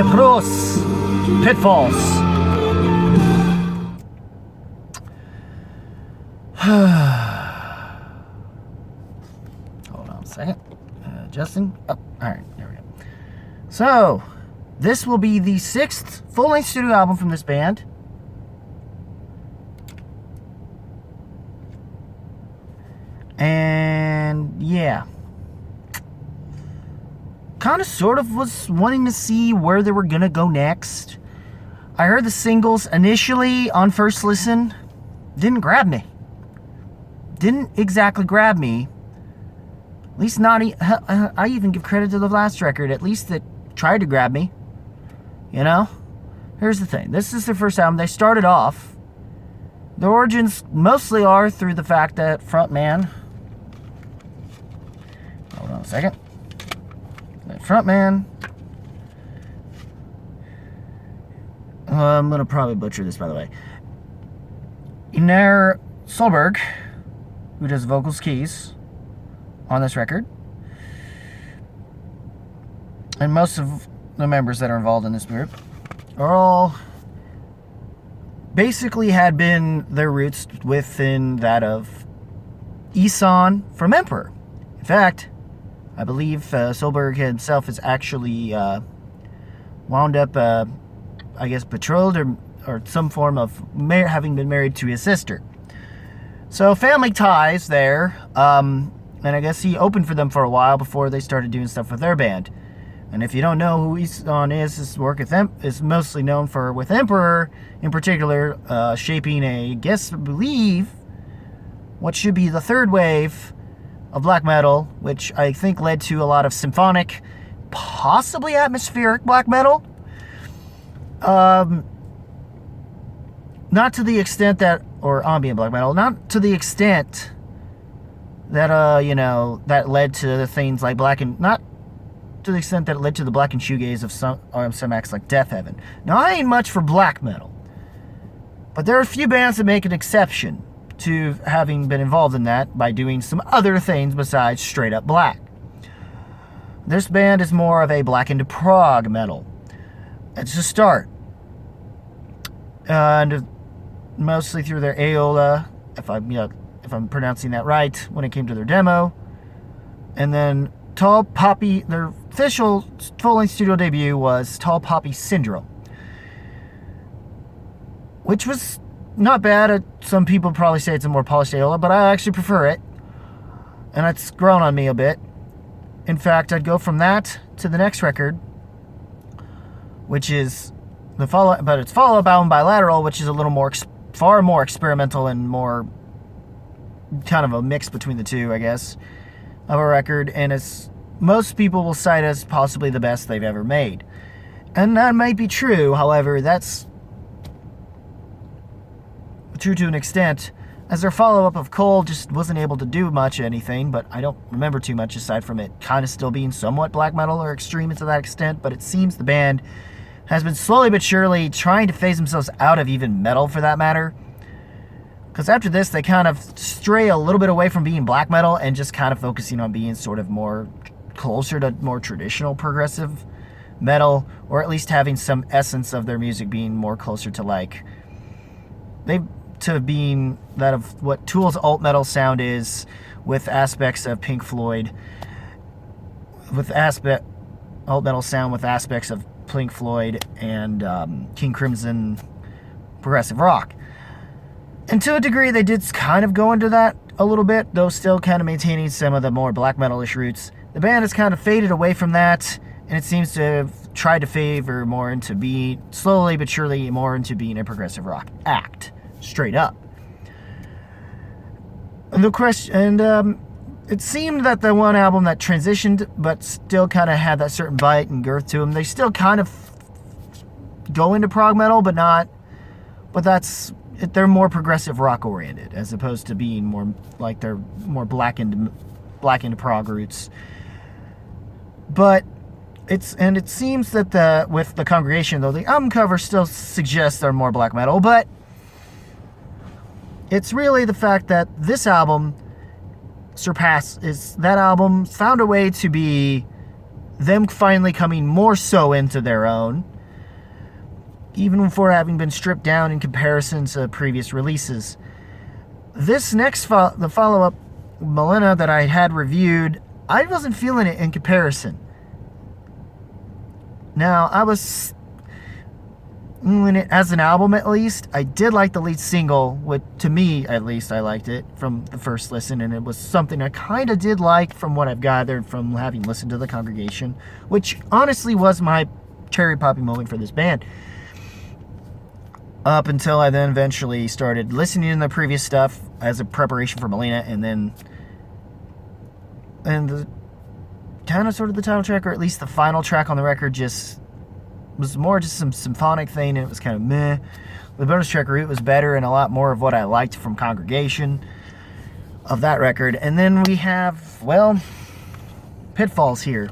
Leprous PITFALLs. Hold on a second. Adjusting. Oh, alright, there we go. So, this will be the 6th full-length studio album from this band. And, yeah. Kind of sort of was wanting to see where they were going to go next. I heard the singles initially on first listen. Didn't grab me. Didn't exactly grab me. At least not... I even give credit to the last record. At least that tried to grab me. You know? Here's the thing. This is their first album. They started off. The origins mostly are through the fact that frontman... Hold on a second. That frontman... I'm going to probably butcher this, by the way. Iner Solberg, who does vocals, keys on this record, and most of the members that are involved in this group are all basically had been their roots within that of Isan from Emperor. In fact, I believe Solberg himself is actually wound up, I guess, betrothed or some form of having been married to his sister. So family ties there, and I guess he opened for them for a while before they started doing stuff with their band. And if you don't know who Isan is, his work with them is mostly known for, with Emperor in particular, shaping I believe, what should be the third wave of black metal, which I think led to a lot of symphonic, possibly atmospheric black metal. Not to the extent that, or ambient black metal, not to the extent that, that led to the things like not to the extent that it led to the black and shoegaze of some acts like Death Heaven. Now, I ain't much for black metal, but there are a few bands that make an exception to having been involved in that by doing some other things besides straight up black. This band is more of a blackened prog metal. It's a start. And mostly through their Aeola, if I'm pronouncing that right, when it came to their demo. And then Tall Poppy, their official full-length studio debut was Tall Poppy Syndrome, which was not bad. Some people probably say it's a more polished Aeola, but I actually prefer it. And it's grown on me a bit. In fact, I'd go from that to the next record, which is it's follow-up album Bilateral, which is a little more, far more experimental and more kind of a mix between the two, I guess, of a record, and it's most people will cite as possibly the best they've ever made. And that might be true, however, that's true to an extent, as their follow-up of Cold just wasn't able to do much anything, but I don't remember too much aside from it kind of still being somewhat black metal or extreme to that extent, but it seems the band has been slowly but surely trying to phase themselves out of even metal, for that matter. Because after this, they kind of stray a little bit away from being black metal and just kind of focusing on being sort of more closer to more traditional progressive metal, or at least having some essence of their music being more closer to being that of what Tool's alt metal sound is, with aspects of Pink Floyd, alt metal sound with aspects of Pink Floyd and King Crimson progressive rock. And to a degree, they did kind of go into that a little bit, though still kind of maintaining some of the more black metal-ish roots. The band has kind of faded away from that, and it seems to have tried to favor more into being, slowly but surely, more into being a progressive rock act, straight up. And it seemed that the one album that transitioned, but still kind of had that certain bite and girth to them, they still kind of go into prog metal, but they're more progressive rock oriented, as opposed to being more like they're more blackened prog roots. But it seems that with the Congregation, though, the album cover still suggests they're more black metal, but it's really the fact that this album that album found a way to be them finally coming more so into their own, even before having been stripped down in comparison to previous releases. This next the follow-up, Melina, that I had reviewed, I wasn't feeling it in comparison. Now, I was feeling it as an album, at least. I did like the lead single, which, to me, at least, I liked it from the first listen, and it was something I kind of did like from what I've gathered from having listened to The Congregation, which honestly was my cherry popping moment for this band. Up until I then eventually started listening to the previous stuff as a preparation for Melina, and the kind of sort of the title track, or at least the final track on the record, just was more just some symphonic thing, and it was kind of meh. The bonus track Root was better and a lot more of what I liked from Congregation of that record. And then we have, well, Pitfalls here.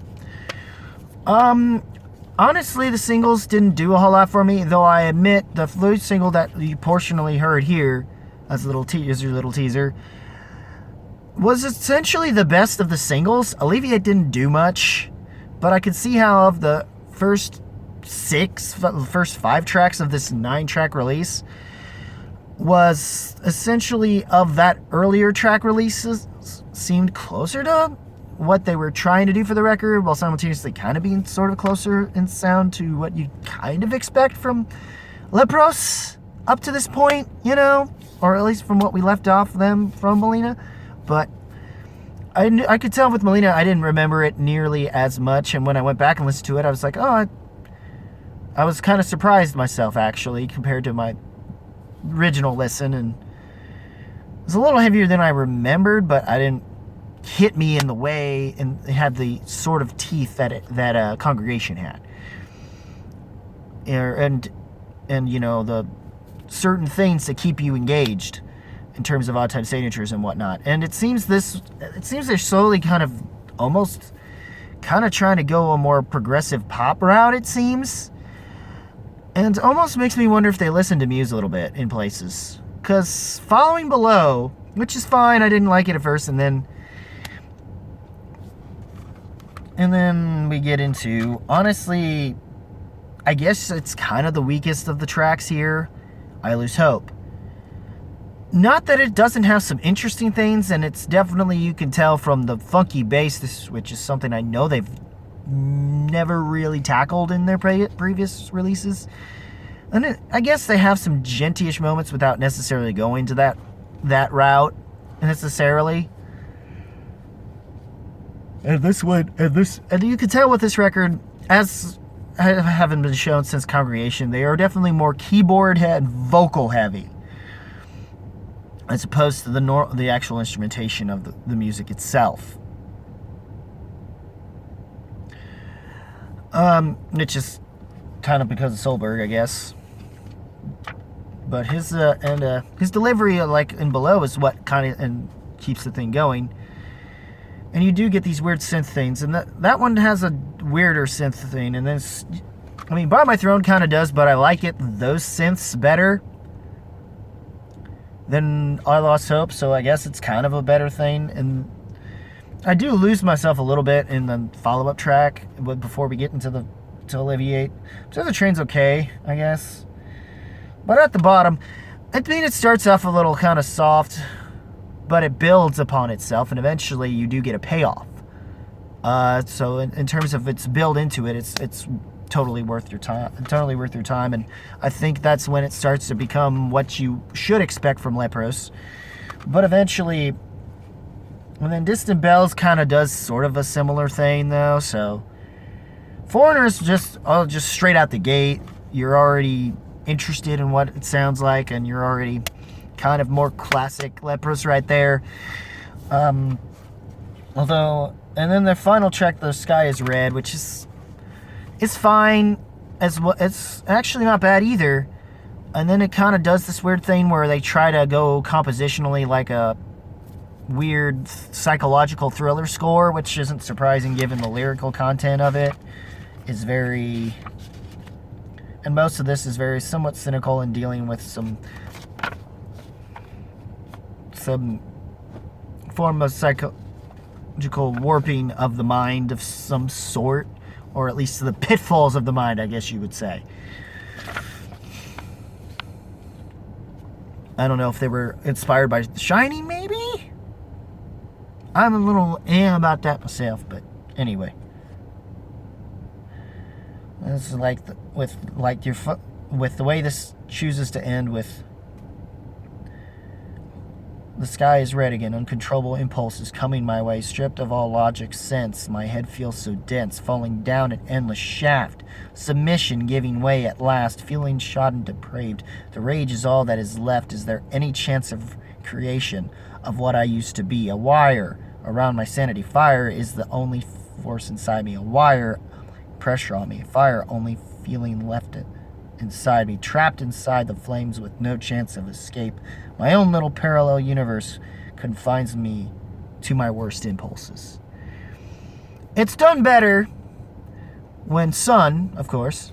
Honestly, the singles didn't do a whole lot for me, though I admit the flute single that you portionally heard here, as a little teaser, was essentially the best of the singles. Alleviate didn't do much, but I could see how of the first 5 tracks of this 9-track release was essentially of that earlier track releases seemed closer to what they were trying to do for the record, while simultaneously kind of being sort of closer in sound to what you kind of expect from Leprous up to this point, you know, or at least from what we left off them from Melina. But I could tell with Melina, I didn't remember it nearly as much, and when I went back and listened to it, I was like, oh, I was kind of surprised myself, actually, compared to my original listen, and it was a little heavier than I remembered, but I didn't hit me in the way and had the sort of teeth that Congregation had, and you know, the certain things to keep you engaged in terms of odd time signatures and whatnot. And it seems they're slowly kind of trying to go a more progressive pop route, it seems, and almost makes me wonder if they listen to Muse a little bit in places, because Following Below, which is fine, I didn't like it at first, and then we get into, honestly, I guess it's kind of the weakest of the tracks here, I Lose Hope. Not that it doesn't have some interesting things, and it's definitely, you can tell from the funky bass, which is something I know they've never really tackled in their previous releases. And I guess they have some genty-ish moments without necessarily going to that route necessarily. And you can tell with this record, as haven't been shown since Congregation, they are definitely more keyboard and vocal heavy, as opposed to the actual instrumentation of the music itself. It's just kind of because of Solberg, I guess. But his delivery, like in Below, is what kind of keeps the thing going. And you do get these weird synth things, and that one has a weirder synth thing. And then, I mean, By My Throne kind of does, but I like those synths better than I Lost Hope, so I guess it's kind of a better thing. And I do lose myself a little bit in the follow-up track before we get into to Alleviate. So the train's okay, I guess. But at the bottom, I mean, it starts off a little kind of soft, but it builds upon itself, and eventually you do get a payoff. So in terms of its build into it, it's totally worth your time, and I think that's when it starts to become what you should expect from Leprous. But eventually, and then Distant Bells kind of does sort of a similar thing, though. So Foreigners, just straight out the gate, you're already interested in what it sounds like, and you're already kind of more classic Leprous right there. And then the final track, The Sky is Red, which is fine as well. It's actually not bad either. And then it kind of does this weird thing where they try to go compositionally like a weird psychological thriller score, which isn't surprising given the lyrical content of it is very, and most of this is very somewhat cynical and dealing with some form of psychological warping of the mind of some sort, or at least the pitfalls of the mind, I guess you would say. I don't know if they were inspired by The Shining, maybe? I'm a little about that myself, but anyway. This is like with the way this chooses to end with the sky is red again, uncontrollable impulses coming my way, stripped of all logic sense. My head feels so dense, falling down an endless shaft. Submission giving way at last, feeling shot and depraved. The rage is all that is left. Is there any chance of creation of what I used to be? A wire around my sanity. Fire is the only force inside me. A wire, pressure on me. Fire, only feeling left inside me, trapped inside the flames with no chance of escape. My own little parallel universe confines me to my worst impulses. It's done better when Sun, of course,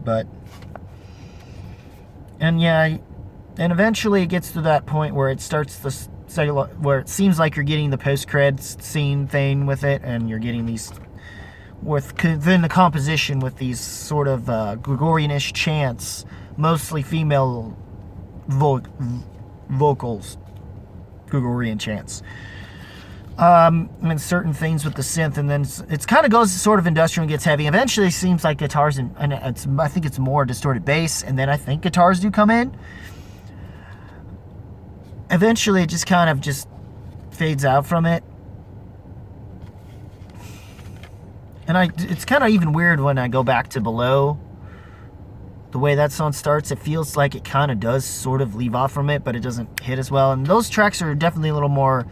and eventually it gets to that point where it starts where it seems like you're getting the post-credits scene thing with it, and you're getting these within the composition with these sort of Gregorian-ish chants, mostly female vocals, Gregorian chants, and certain things with the synth, and then it kind of goes sort of industrial and gets heavy. Eventually it seems like guitars, and I think it's more distorted bass, and then I think guitars do come in. Eventually it just kind of just fades out from it. And it's kind of even weird when I go back to Below. The way that song starts, it feels like it kind of does sort of leave off from it, but it doesn't hit as well. And those tracks are definitely a little more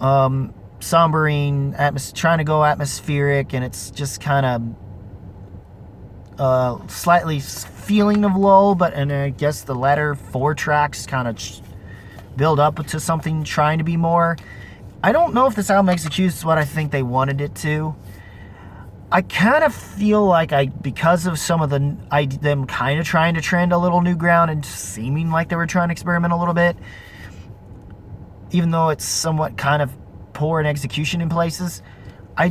sombering, trying to go atmospheric, and it's just kind of slightly feeling of low, and I guess the latter 4 tracks kind of build up to something trying to be more. I don't know if this album executes what I think they wanted it to. I kind of feel like because of some of them kind of trying to trend a little new ground and seeming like they were trying to experiment a little bit, even though it's somewhat kind of poor in execution in places, I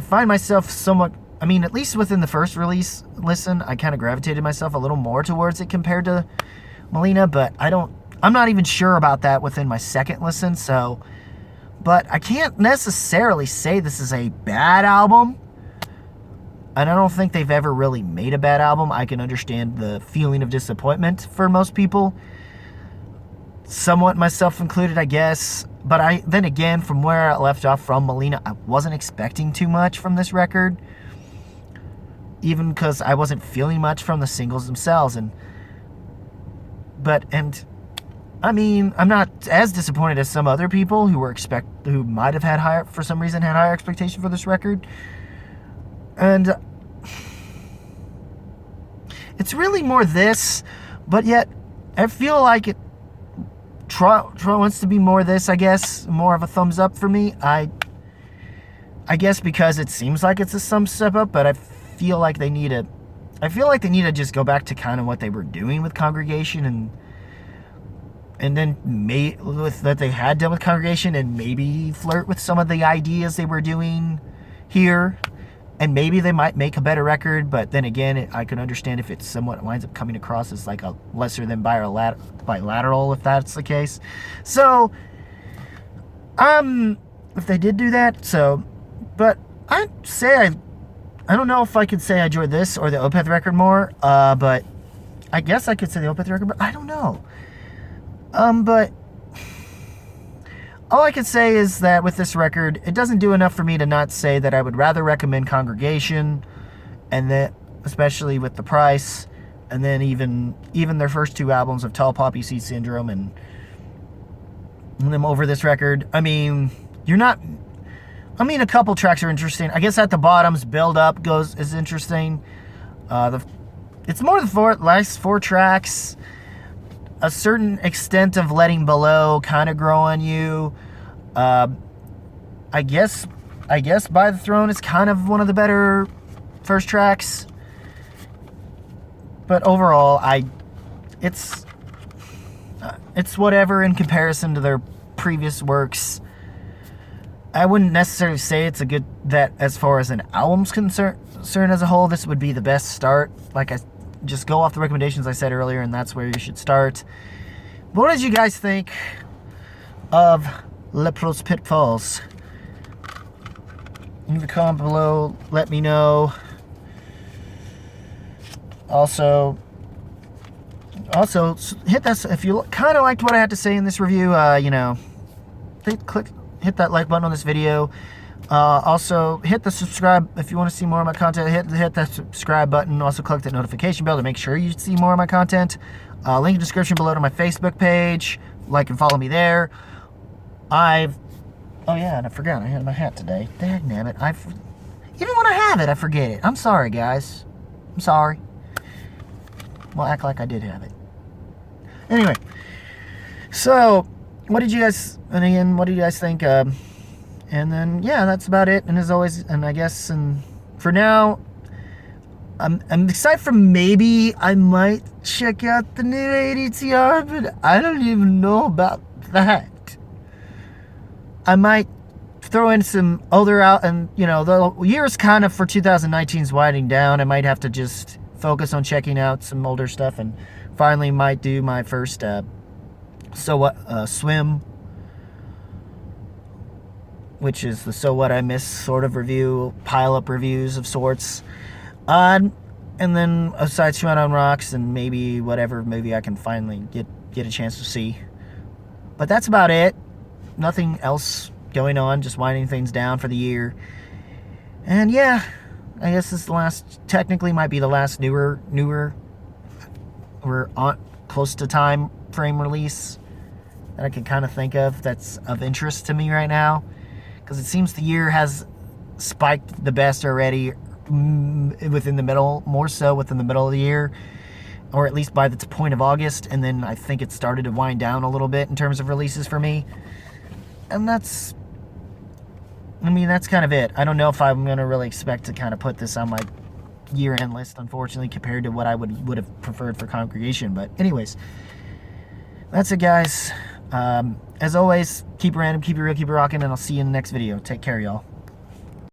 find myself somewhat, at least within the first listen, I kind of gravitated myself a little more towards it compared to Melina, but I'm not even sure about that within my second listen, but I can't necessarily say this is a bad album, and I don't think they've ever really made a bad album. I can understand the feeling of disappointment for most people, somewhat myself included, I guess, but then again, from where I left off from Melina, I wasn't expecting too much from this record, even because I wasn't feeling much from the singles themselves, I'm not as disappointed as some other people who might have had higher expectation for this record. And it's really more this, but yet I feel like it wants to be more this, I guess, more of a thumbs up for me. I guess because it seems like it's some step up, but I feel like they need to just go back to kind of what they were doing with Congregation, and then with that they had done with Congregation, and maybe flirt with some of the ideas they were doing here, and maybe they might make a better record. But then again, I can understand if it somewhat winds up coming across as like a lesser than bilateral, if that's the case. So, if they did do that, but I'd say I don't know if I could say I enjoyed this or the Opeth record more, but I guess I could say the Opeth record, but I don't know. But all I can say is that with this record, it doesn't do enough for me to not say that I would rather recommend Congregation, and that especially with the price, and then even their first 2 albums of Tall Poppy Seed Syndrome and them over this record. A couple tracks are interesting. I guess At the Bottom's build up is interesting. It's more the last 4 tracks. A certain extent of Letting Below kind of grow on you. I guess By the Throne is kind of one of the better first tracks. But overall, it's whatever in comparison to their previous works. I wouldn't necessarily say it's a good, that as far as an album's concerned as a whole, this would be the best start. Like, I just go off the recommendations I said earlier, and that's where you should start. But what did you guys think of Leprous PITFALLS? Leave a comment below, let me know. Also hit that, if you kind of liked what I had to say in this review, you know, hit that like button on this video. Also hit the subscribe if you want to see more of my content. Hit that subscribe button. Also click that notification bell to make sure you see more of my content. Link in the description below to my Facebook page. Like and follow me there. Oh yeah, and I forgot I had my hat today. Dagnabbit. Even when I have it, I forget it. I'm sorry, guys. I'm sorry. Well, act like I did have it. Anyway, so what did you guys think? And then yeah, that's about it. And as always, and I guess, and for now, I'm excited for, maybe I might check out the new ADTR, but I don't even know about that. I might throw in some older out, and you know, the year's kind of for 2019 is winding down. I might have to just focus on checking out some older stuff, and finally might do my first So What Swim, which is the So What I Miss sort of review, pile-up reviews of sorts. And then aside Shine on Rocks and maybe whatever movie I can finally get a chance to see. But that's about it. Nothing else going on, just winding things down for the year. And yeah, I guess this is the last, technically might be the last newer, we're on close to time frame release that I can kind of think of that's of interest to me right now. Because it seems the year has spiked the best already within the middle, more so within the middle of the year, or at least by the point of August, and then I think it started to wind down a little bit in terms of releases for me. And that's kind of it. I don't know if I'm going to really expect to kind of put this on my year-end list, unfortunately, compared to what I would have preferred for Congregation. But anyways, that's it, guys. As always, keep it random, keep it real, keep it rocking, and I'll see you in the next video. Take care, y'all.